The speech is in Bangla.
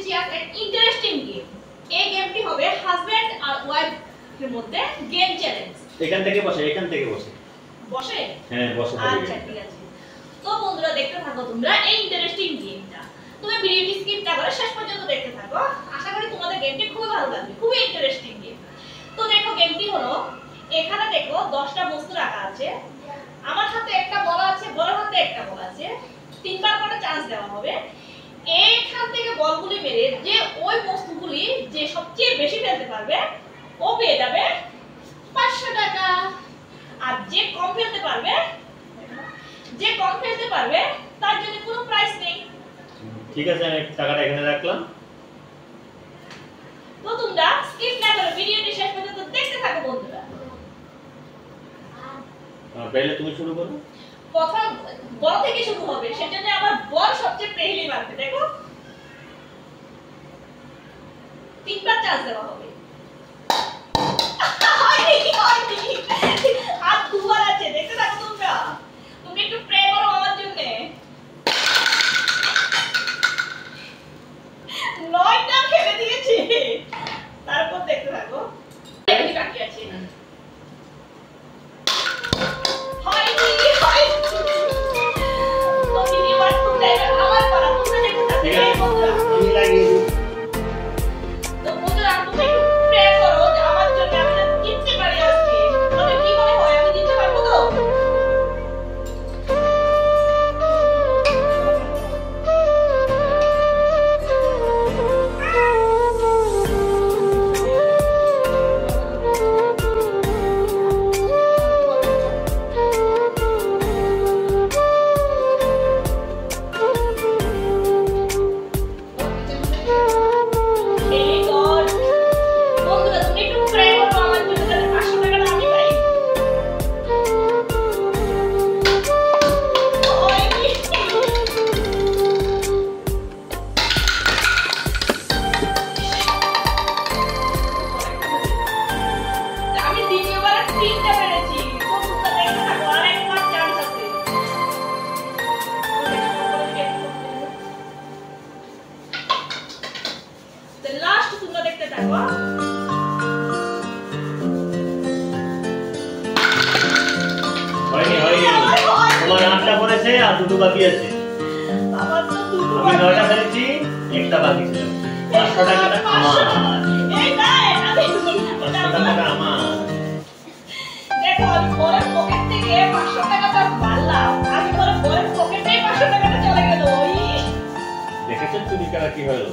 দিচ্ছি একটা ইন্টারেস্টিং গেম। এই গেমটি হবে হাজবেন্ড আর ওয়াইফ এর মধ্যে গেম চ্যালেঞ্জ। এখান থেকে বসে বসে? হ্যাঁ বসে। আচ্ছা ঠিক আছে। তো বন্ধুরা দেখতে থাকো তোমরা এই ইন্টারেস্টিং গেমটা। তুমি ভিডিওটি স্কিপ না করে শেষ পর্যন্ত দেখতে থাকো। আশা করি তোমাদের গেমটি খুব ভালো লাগবে। খুবই ইন্টারেস্টিং গেম। তো দেখো গেমটি হলো, এখানে দেখো 10টা বস্তু রাখা আছে। আমার হাতে একটা বল আছে, বড় হাতে একটা বল আছে। তিনবার করে চান্স দেওয়া হবে। এইখান থেকে বলগুলি মেরে যে ওই বস্তুগুলি যে সবচেয়ে বেশি ফেলতে পারবে ও পেয়ে যাবে 500 টাকা। আর যে কম ফেলতে পারবে তার জন্য কোনো প্রাইস নেই। ঠিক আছে, আমি টাকাটা এখানে রাখলাম। তো তোমরা স্কিপ না করে ভিডিওটি শেষ পর্যন্ত দেখতে থাকো বন্ধুরা। তাহলে তুমি শুরু করো। প্রথম বল থেকে শুরু হবে, সেজন্য আমার বল সবচেয়ে পেহলি মারবে। দেখো তিনবার চান্স দেওয়া হবে। আর দুবার আছে, দেখতে থাকো তোমরা। তুমি একটু প্রে করো আমার জন্য। 9টা ফেলে দিয়েছি। তারপর দেখতে থাকো কি বাকি আছে। তোমার 8টা পড়েছে আর দুটো বাকি আছে। আমি 9টা ফেলেছি, একটা বাকি ছিল। 500 টাকাটা আমার। এই নাই, আমি 500 টাকাটা আমার। দেখো আমি পরের পকেট থেকে 500 টাকাটা মারলাম। আমি পরের পকেটেই 500 টাকাটা চলে গেল। দেখেছেন চুরি করা কি হলো?